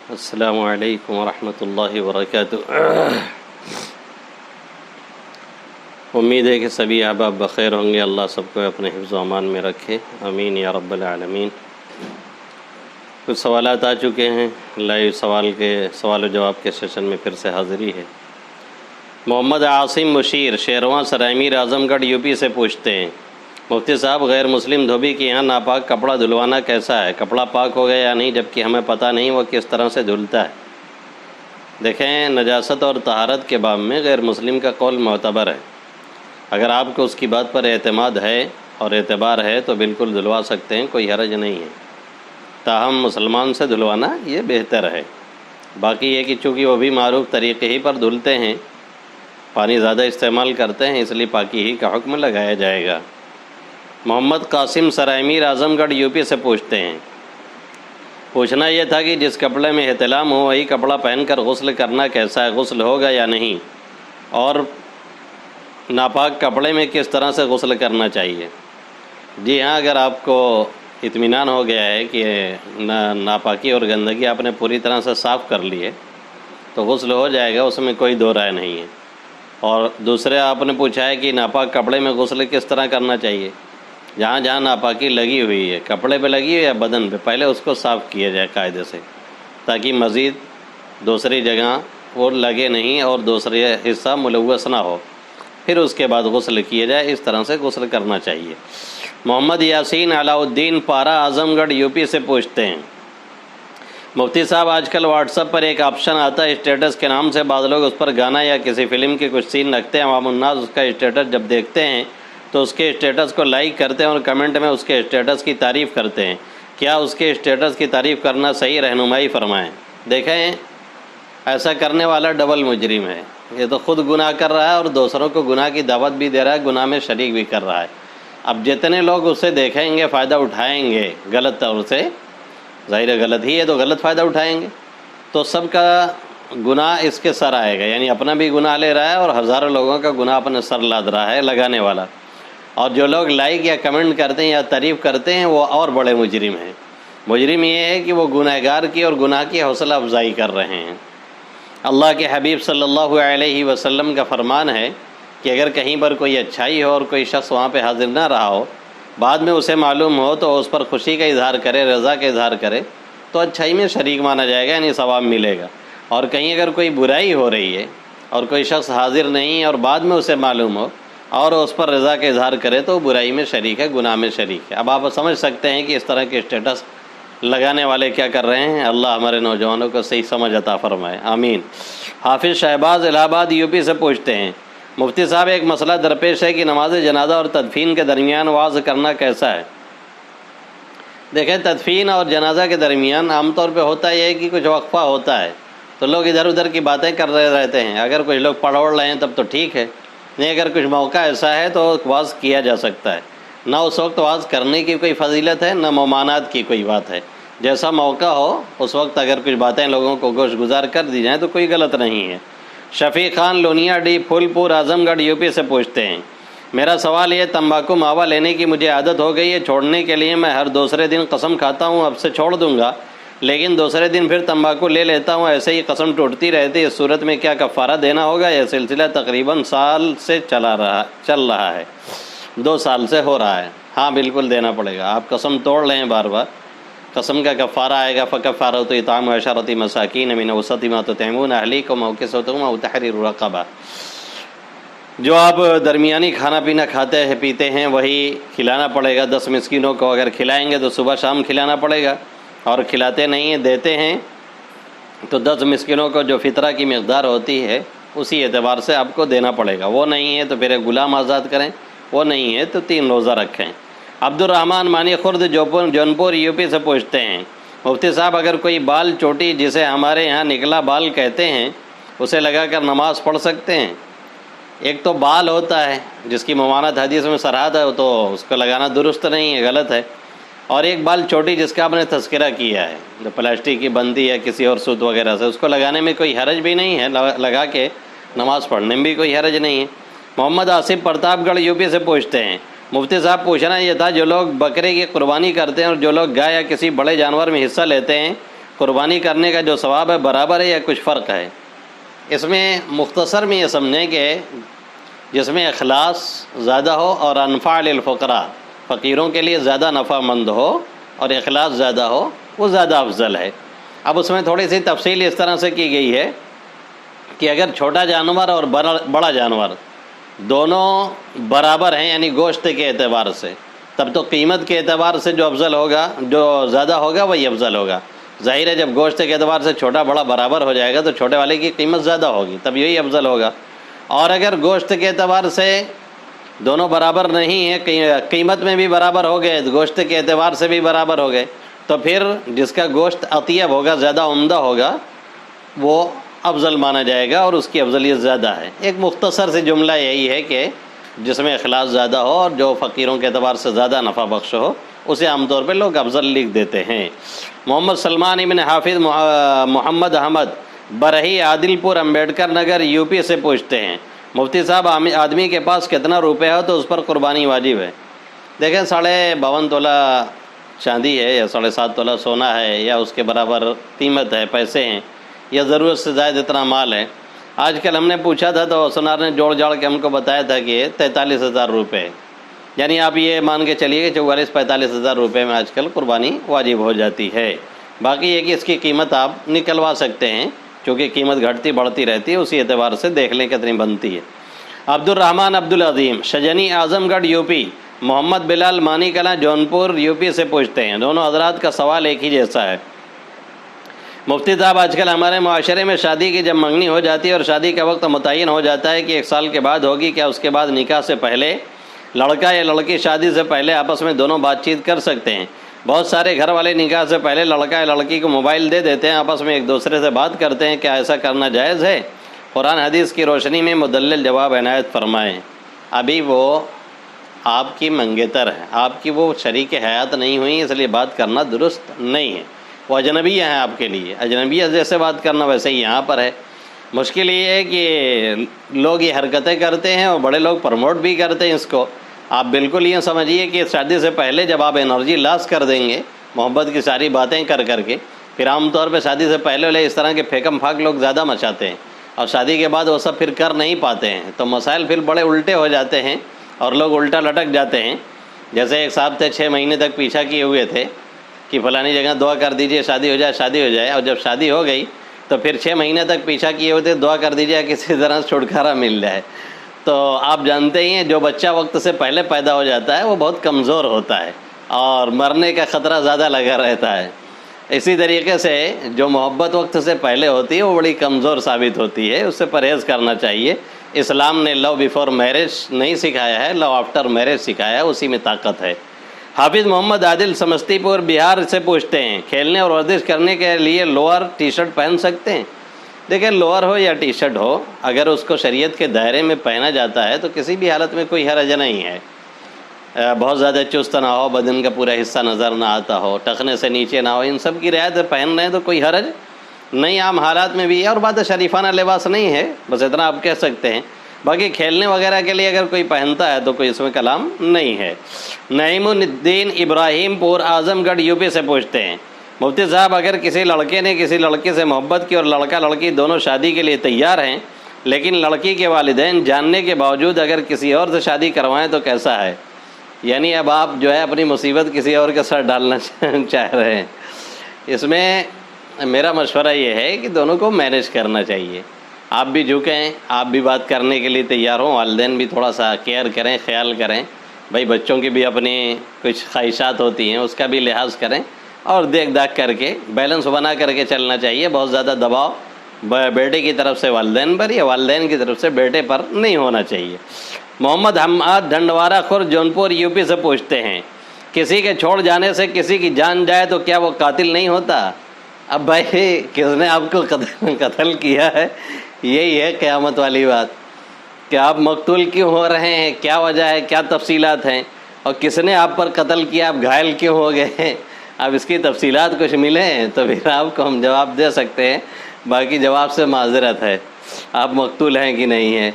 السلام علیکم ورحمۃ اللہ وبرکاتہ۔ امید ہے کہ سبھی احباب بخیر ہوں گے۔ اللہ سب کو اپنے حفظ و امان میں رکھے، آمین یا رب العالمین۔ کچھ سوالات آ چکے ہیں، لائیو سوال و جواب کے سیشن میں پھر سے حاضری ہے۔ محمد عاصم مشیر شیرواں سرائمیر اعظم گڑھ یو پی سے پوچھتے ہیں، مفتی صاحب غیر مسلم دھوبی کے یہاں ناپاک کپڑا دھلوانا کیسا ہے؟ کپڑا پاک ہو گیا یا نہیں، جبکہ ہمیں پتہ نہیں وہ کس طرح سے دھلتا ہے؟ دیکھیں، نجاست اور طہارت کے باب میں غیر مسلم کا قول معتبر ہے۔ اگر آپ کو اس کی بات پر اعتماد ہے اور اعتبار ہے تو بالکل دھلوا سکتے ہیں، کوئی حرج نہیں ہے۔ تاہم مسلمان سے دھلوانا یہ بہتر ہے۔ باقی یہ کہ چونکہ وہ بھی معروف طریقے ہی پر دھلتے ہیں، پانی زیادہ استعمال کرتے ہیں، اس لیے پاکی ہی کا حکم لگایا جائے گا۔ محمد قاسم سرائمیر اعظم گڑھ یو پی سے پوچھتے ہیں، پوچھنا یہ تھا کہ جس کپڑے میں احتلام ہو وہی کپڑا پہن کر غسل کرنا کیسا ہے، غسل ہوگا یا نہیں، اور ناپاک کپڑے میں کس طرح سے غسل کرنا چاہیے؟ جی ہاں، اگر آپ کو اطمینان ہو گیا ہے کہ ناپاکی اور گندگی آپ نے پوری طرح سے صاف کر لی ہے تو غسل ہو جائے گا، اس میں کوئی دو رائے نہیں ہے۔ اور دوسرے آپ نے پوچھا ہے کہ ناپاک کپڑے میں غسل کس طرح کرنا چاہیے؟ جہاں جہاں ناپاکی لگی ہوئی ہے، کپڑے پہ لگی ہوئی ہے یا بدن پہ، پہلے اس کو صاف کیا جائے قاعدے سے، تاکہ مزید دوسری جگہ وہ لگے نہیں اور دوسرے حصہ ملوث نہ ہو، پھر اس کے بعد غسل کیا جائے۔ اس طرح سے غسل کرنا چاہیے۔ محمد یاسین علاء الدین پارا اعظم گڑھ یو پی سے پوچھتے ہیں، مفتی صاحب آج کل واٹس ایپ پر ایک آپشن آتا ہے اسٹیٹس کے نام سے، بعض لوگ اس پر گانا یا کسی فلم کے کچھ سین رکھتے ہیں، عوام الناس اس کا اسٹیٹس جب دیکھتے ہیں تو اس کے اسٹیٹس کو لائک کرتے ہیں اور کمنٹ میں اس کے اسٹیٹس کی تعریف کرتے ہیں۔ کیا اس کے اسٹیٹس کی تعریف کرنا صحیح؟ رہنمائی فرمائیں۔ دیکھیں، ایسا کرنے والا ڈبل مجرم ہے، یہ تو خود گناہ کر رہا ہے اور دوسروں کو گناہ کی دعوت بھی دے رہا ہے، گناہ میں شریک بھی کر رہا ہے۔ اب جتنے لوگ اسے دیکھیں گے، فائدہ اٹھائیں گے غلط طور سے، ظاہر ہے غلط ہی ہے تو غلط فائدہ اٹھائیں گے، تو سب کا گناہ اس کے سر آئے گا، یعنی اپنا بھی گناہ لے رہا ہے اور ہزاروں لوگوں کا گناہ اپنے سر لاد رہا ہے لگانے والا۔ اور جو لوگ لائک یا کمنٹ کرتے ہیں یا تعریف کرتے ہیں وہ اور بڑے مجرم ہیں۔ مجرم یہ ہے کہ وہ گناہ گار کی اور گناہ کی حوصلہ افزائی کر رہے ہیں۔ اللہ کے حبیب صلی اللہ علیہ وسلم کا فرمان ہے کہ اگر کہیں پر کوئی اچھائی ہو اور کوئی شخص وہاں پہ حاضر نہ رہا ہو، بعد میں اسے معلوم ہو تو اس پر خوشی کا اظہار کرے، رضا کا اظہار کرے تو اچھائی میں شریک مانا جائے گا، یعنی ثواب ملے گا۔ اور کہیں اگر کوئی برائی ہو رہی ہے اور کوئی شخص حاضر نہیں اور بعد میں اسے معلوم ہو اور اس پر رضا کا اظہار کرے تو برائی میں شریک ہے، گناہ میں شریک ہے۔ اب آپ سمجھ سکتے ہیں کہ اس طرح کے اسٹیٹس لگانے والے کیا کر رہے ہیں۔ اللہ ہمارے نوجوانوں کو صحیح سمجھ عطا فرمائے، آمین۔ حافظ شہباز الہ آباد یو پی سے پوچھتے ہیں، مفتی صاحب ایک مسئلہ درپیش ہے کہ نماز جنازہ اور تدفین کے درمیان وعظ کرنا کیسا ہے؟ دیکھیں، تدفین اور جنازہ کے درمیان عام طور پہ ہوتا یہ ہے کہ کچھ وقفہ ہوتا ہے تو لوگ ادھر ادھر کی باتیں کر رہے رہتے ہیں۔ اگر کچھ لوگ پڑھ رہے ہیں تب تو ٹھیک ہے، نہیں اگر کچھ موقع ایسا ہے تو وعظ کیا جا سکتا ہے۔ نہ اس وقت وعظ کرنے کی کوئی فضیلت ہے، نہ ممانعت کی کوئی بات ہے۔ جیسا موقع ہو اس وقت اگر کچھ باتیں لوگوں کو گوش گزار کر دی جائیں تو کوئی غلط نہیں ہے۔ شفیق خان لونیا ڈی پھول پور اعظم گڑھ یو پی سے پوچھتے ہیں، میرا سوال یہ، تمباکو ماوا لینے کی مجھے عادت ہو گئی ہے، چھوڑنے کے لیے میں ہر دوسرے دن قسم کھاتا ہوں اب سے چھوڑ دوں گا، لیکن دوسرے دن پھر تمباکو لے لیتا ہوں، ایسے ہی قسم ٹوٹتی رہتی ہے، اس صورت میں کیا کفارہ دینا ہوگا؟ یہ سلسلہ تقریباً سال سے چل رہا ہے، 2 سال سے ہو رہا ہے۔ ہاں بالکل دینا پڑے گا، آپ قسم توڑ لیں بار بار، قسم کا کفارہ آئے گا، فکفارۃ اطعام 10 مساکین من اوسط ما تطعمون اہلیکم او کسوتہم او تحریر رقبہ۔ جو آپ درمیانی کھانا پینا کھاتے ہیں پیتے ہیں وہی کھلانا پڑے گا 10 مسکینوں کو۔ اگر کھلائیں گے تو صبح شام کھلانا پڑے گا، اور کھلاتے نہیں ہیں دیتے ہیں تو 10 مسکینوں کو جو فطرہ کی مقدار ہوتی ہے اسی اعتبار سے آپ کو دینا پڑے گا۔ وہ نہیں ہے تو پھر ایک غلام آزاد کریں، وہ نہیں ہے تو 3 روزہ رکھیں۔ عبد الرحمن مانی خرد جونپور یو پی سے پوچھتے ہیں، مفتی صاحب اگر کوئی بال چوٹی جسے ہمارے یہاں نکلا بال کہتے ہیں اسے لگا کر نماز پڑھ سکتے ہیں؟ ایک تو بال ہوتا ہے جس کی ممانعت حدیث میں صراحت ہے، تو اس کو لگانا درست نہیں ہے، غلط ہے۔ اور ایک بال چھوٹی جس کا آپ نے تذکرہ کیا ہے، جو پلاسٹک کی بنتی ہے کسی اور سوت وغیرہ سے، اس کو لگانے میں کوئی حرج بھی نہیں ہے، لگا کے نماز پڑھنے میں بھی کوئی حرج نہیں ہے۔ محمد آصف پرتاپ گڑھ یو پی سے پوچھتے ہیں، مفتی صاحب پوچھنا یہ تھا، جو لوگ بکرے کی قربانی کرتے ہیں اور جو لوگ گائے یا کسی بڑے جانور میں حصہ لیتے ہیں قربانی کرنے کا جو ثواب ہے برابر ہے یا کچھ فرق ہے؟ اس میں مختصر میں یہ سمجھیں کہ جس میں اخلاص زیادہ ہو اور انفع للفقراء، فقیروں کے لیے زیادہ نفع مند ہو اور اخلاص زیادہ ہو، وہ زیادہ افضل ہے۔ اب اس میں تھوڑی سی تفصیل اس طرح سے کی گئی ہے کہ اگر چھوٹا جانور اور بڑا جانور دونوں برابر ہیں، یعنی گوشت کے اعتبار سے، تب تو قیمت کے اعتبار سے جو افضل ہوگا، جو زیادہ ہوگا وہی افضل ہوگا۔ ظاہر ہے جب گوشت کے اعتبار سے چھوٹا بڑا برابر ہو جائے گا تو چھوٹے والے کی قیمت زیادہ ہوگی، تب یہی افضل ہوگا۔ اور اگر گوشت کے اعتبار سے دونوں برابر نہیں ہیں، قیمت میں بھی برابر ہو گئے، گوشت کے اعتبار سے بھی برابر ہو گئے، تو پھر جس کا گوشت اطیب ہوگا، زیادہ عمدہ ہوگا، وہ افضل مانا جائے گا اور اس کی افضلیت زیادہ ہے۔ ایک مختصر سے جملہ یہی ہے کہ جس میں اخلاص زیادہ ہو اور جو فقیروں کے اعتبار سے زیادہ نفع بخش ہو، اسے عام طور پہ لوگ افضل لکھ دیتے ہیں۔ محمد سلمان ابن حافظ محمد احمد برہی عادل پور امبیڈکر نگر یو پی سے پوچھتے ہیں، مفتی صاحب آدمی کے پاس کتنا روپے ہو تو اس پر قربانی واجب ہے؟ دیکھیں 52.5 تولہ چاندی ہے یا 7.5 تولہ سونا ہے یا اس کے برابر قیمت ہے، پیسے ہیں، یا ضرورت سے زائد اتنا مال ہے۔ آج کل ہم نے پوچھا تھا تو سنار نے جوڑ جاڑ کے ہم کو بتایا تھا کہ 43,000 روپے ہے، یعنی آپ یہ مان کے چلیے کہ 44-45 ہزار روپے میں آج کل قربانی واجب ہو جاتی ہے۔ باقی یہ کہ اس کی قیمت آپ نکلوا سکتے ہیں، چونکہ قیمت گھٹتی بڑھتی رہتی ہے، اسی اعتبار سے دیکھ لیں کتنی بنتی ہے۔ عبد الرحمن عبدالعظیم شجنی اعظم گڑھ یو پی، محمد بلال مانی کلاں جونپور یو پی سے پوچھتے ہیں، دونوں حضرات کا سوال ایک ہی جیسا ہے۔ مفتی صاحب آج کل ہمارے معاشرے میں شادی کی جب منگنی ہو جاتی ہے اور شادی کا وقت متعین ہو جاتا ہے کہ 1 سال کے بعد ہوگی، کیا اس کے بعد نکاح سے پہلے لڑکا یا لڑکی شادی سے پہلے آپس میں دونوں بات چیت کر سکتے ہیں؟ بہت سارے گھر والے نکاح سے پہلے لڑکا یا لڑکی کو موبائل دے دیتے ہیں، آپس میں ایک دوسرے سے بات کرتے ہیں، کیا ایسا کرنا جائز ہے؟ قرآن حدیث کی روشنی میں مدلل جواب عنایت فرمائیں۔ ابھی وہ آپ کی منگیتر ہے، آپ کی وہ شریک حیات نہیں ہوئی، اس لیے بات کرنا درست نہیں ہے، وہ اجنبیہ ہیں آپ کے لیے، اجنبیہ جیسے بات کرنا ویسے ہی یہاں پر ہے۔ مشکل یہ ہے کہ لوگ یہ حرکتیں کرتے ہیں اور بڑے لوگ پروموٹ بھی کرتے ہیں اس کو۔ آپ بالکل یہ سمجھیے کہ شادی سے پہلے جب آپ انرجی لاس کر دیں گے محبت کی ساری باتیں کر کر کے، پھر عام طور پہ شادی سے پہلے اس طرح کے پھیکم پھاک لوگ زیادہ مچاتے ہیں اور شادی کے بعد وہ سب پھر کر نہیں پاتے ہیں، تو مسائل پھر بڑے الٹے ہو جاتے ہیں اور لوگ الٹا لٹک جاتے ہیں۔ جیسے ایک صاحب تھے 6 مہینے تک پیچھا کیے ہوئے تھے کہ فلانی جگہ دعا کر دیجئے شادی ہو جائے، شادی ہو جائے، اور جب شادی ہو گئی تو پھر 6 مہینے تک پیچھا کیے ہوئے تھے دعا کر دیجئے کسی طرح چھٹکارا مل جائے۔ تو آپ جانتے ہی ہیں جو بچہ وقت سے پہلے پیدا ہو جاتا ہے وہ بہت کمزور ہوتا ہے اور مرنے کا خطرہ زیادہ لگا رہتا ہے۔ اسی طریقے سے جو محبت وقت سے پہلے ہوتی ہے وہ بڑی کمزور ثابت ہوتی ہے، اس سے پرہیز کرنا چاہیے۔ اسلام نے لو بیفور میرج نہیں سکھایا ہے، لو آفٹر میرج سکھایا ہے، اسی میں طاقت ہے۔ حافظ محمد عادل سمستی پور بہار سے پوچھتے ہیں، کھیلنے اور ورزش کرنے کے لیے لوور ٹی شرٹ پہن سکتے ہیں؟ دیکھیں لوور ہو یا ٹی شرٹ ہو، اگر اس کو شریعت کے دائرے میں پہنا جاتا ہے تو کسی بھی حالت میں کوئی حرج نہیں ہے۔ بہت زیادہ چست نہ ہو، بدن کا پورا حصہ نظر نہ آتا ہو، ٹخنے سے نیچے نہ ہو، ان سب کی رعایت پہن رہے ہیں تو کوئی حرج نہیں، عام حالات میں بھی ہے، اور بات شریفانہ لباس نہیں ہے، بس اتنا آپ کہہ سکتے ہیں۔ باقی کھیلنے وغیرہ کے لیے اگر کوئی پہنتا ہے تو کوئی اس میں کلام نہیں ہے۔ نعیم الدین ابراہیم پور اعظم گڑھ یو پی سے پوچھتے ہیں، مفتی صاحب اگر کسی لڑکے نے کسی لڑکی سے محبت کی اور لڑکا لڑکی دونوں شادی کے لیے تیار ہیں، لیکن لڑکی کے والدین جاننے کے باوجود اگر کسی اور سے شادی کروائیں تو کیسا ہے؟ یعنی اب آپ جو ہے اپنی مصیبت کسی اور کے سر ڈالنا چاہ رہے ہیں۔ اس میں میرا مشورہ یہ ہے کہ دونوں کو مینیج کرنا چاہیے، آپ بھی جھکیں، آپ بھی بات کرنے کے لیے تیار ہوں، والدین بھی تھوڑا سا کیئر کریں، خیال کریں، بھائی بچوں کی بھی اپنی کچھ خواہشات ہوتی ہیں اس کا بھی لحاظ کریں، اور دیکھ داکھ کر کے بیلنس بنا کر کے چلنا چاہیے۔ بہت زیادہ دباؤ بیٹے کی طرف سے والدین پر یا والدین کی طرف سے بیٹے پر نہیں ہونا چاہیے۔ محمد حماد ڈھنڈوارہ خور جونپور یو پی سے پوچھتے ہیں، کسی کے چھوڑ جانے سے کسی کی جان جائے تو کیا وہ قاتل نہیں ہوتا؟ اب بھائی کس نے آپ کو قتل کیا ہے؟ یہی ہے قیامت والی بات کہ آپ مقتول کیوں ہو رہے ہیں، کیا وجہ ہے، کیا تفصیلات ہیں، اور کس نے آپ پر قتل کیا، آپ گھائل کیوں ہو گئے؟ اب اس کی تفصیلات کچھ ملیں تو پھر آپ کو ہم جواب دے سکتے ہیں، باقی جواب سے معذرت ہے، آپ مقتول ہیں کہ نہیں ہیں۔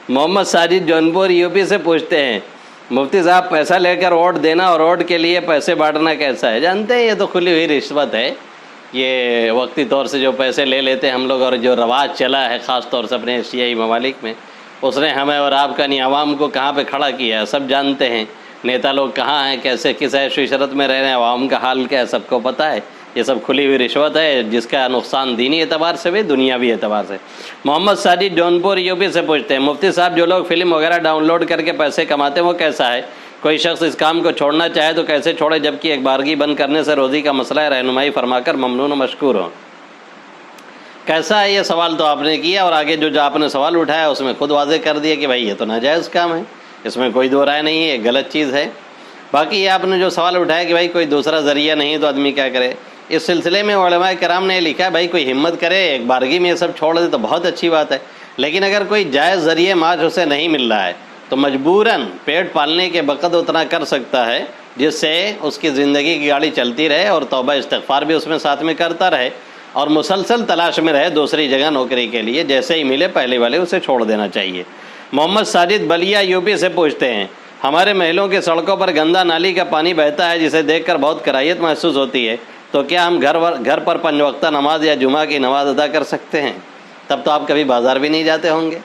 محمد ساجد جونپور یو پی سے پوچھتے ہیں، مفتی صاحب پیسہ لے کر ووٹ دینا اور ووٹ کے لیے پیسے بانٹنا کیسا ہے؟ جانتے ہیں یہ تو کھلی ہوئی رشوت ہے، یہ وقتی طور سے جو پیسے لے لیتے ہیں ہم لوگ، اور جو رواج چلا ہے خاص طور سے اپنے ایشیائی ممالک میں، اس نے ہمیں اور آپ کا نہیں عوام کو کہاں پہ کھڑا کیا ہے، سب جانتے ہیں نیتا لوگ کہاں ہیں، کیسے کس عیش و عشرت میں رہ رہے ہیں، عوام کا حال کیا ہے سب کو پتہ ہے۔ یہ سب کھلی ہوئی رشوت ہے جس کا نقصان دینی اعتبار سے بھی دنیاوی اعتبار سے۔ محمد ساجد جونپور یوپی سے پوچھتے ہیں، مفتی صاحب جو لوگ فلم وغیرہ ڈاؤن لوڈ کر کے پیسے کماتے ہیں وہ کیسا ہے؟ کوئی شخص اس کام کو چھوڑنا چاہے تو کیسے چھوڑے، جبکہ ایک بارگی بند کرنے سے روزی کا مسئلہ ہے؟ رہنمائی فرما کر ممنون و مشکور ہوں۔ کیسا ہے یہ سوال تو آپ نے کیا، اور آگے جو آپ نے سوال اٹھایا اس میں خود واضح کر دیا کہ بھائی یہ تو ناجائز کام ہے، اس میں کوئی دو رائے نہیں ہے، یہ غلط چیز ہے۔ باقی یہ آپ نے جو سوال اٹھایا کہ بھائی کوئی دوسرا ذریعہ نہیں تو آدمی کیا کرے، اس سلسلے میں علماء کرام نے لکھا ہے بھائی کوئی ہمت کرے ایک بارگی میں یہ سب چھوڑ دے تو بہت اچھی بات ہے، لیکن اگر کوئی جائز ذریعہ ماج اسے نہیں مل رہا ہے تو مجبوراً پیٹ پالنے کے وقت اتنا کر سکتا ہے جس سے اس کی زندگی کی گاڑی چلتی رہے، اور توبہ استغفار بھی اس میں ساتھ میں کرتا رہے، اور مسلسل تلاش میں رہے دوسری جگہ نوکری کے لیے، جیسے ہی ملے پہلے والے اسے چھوڑ دینا چاہیے۔ محمد ساجد بلیا یوپی سے پوچھتے ہیں، ہمارے محلوں کے سڑکوں پر گندا نالی کا پانی بہتا ہے جسے دیکھ کر بہت کراہیت محسوس ہوتی ہے، تو کیا ہم گھر پر 5 وقتہ نماز یا جمعہ کی نماز ادا کر سکتے ہیں؟ تب تو آپ کبھی بازار بھی نہیں جاتے ہوں گے،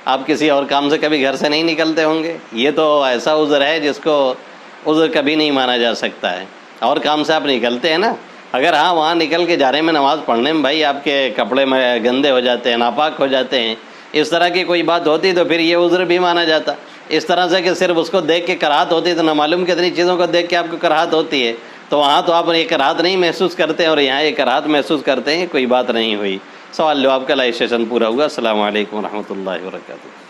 آپ کسی اور کام سے کبھی گھر سے نہیں نکلتے ہوں گے، یہ تو ایسا عذر ہے جس کو عذر کبھی نہیں مانا جا سکتا ہے۔ اور کام سے آپ نکلتے ہیں نا، اگر ہاں وہاں نکل کے جا رہے میں نماز پڑھنے میں بھائی آپ کے کپڑے میں گندے ہو جاتے ہیں، ناپاک ہو جاتے ہیں، اس طرح کی کوئی بات ہوتی تو پھر یہ عذر بھی مانا جاتا۔ اس طرح سے کہ صرف اس کو دیکھ کے کراہت ہوتی تو نہ معلوم کتنی چیزوں کو دیکھ کے آپ کو کراہت ہوتی ہے، تو وہاں تو آپ یہ کراہت نہیں محسوس کرتے اور یہاں یہ کراہت محسوس کرتے ہیں، کوئی بات نہیں ہوئی۔ سوال جواب کا لائیو سیشن پورا ہوا۔ السلام علیکم ورحمۃ اللہ وبرکاتہ۔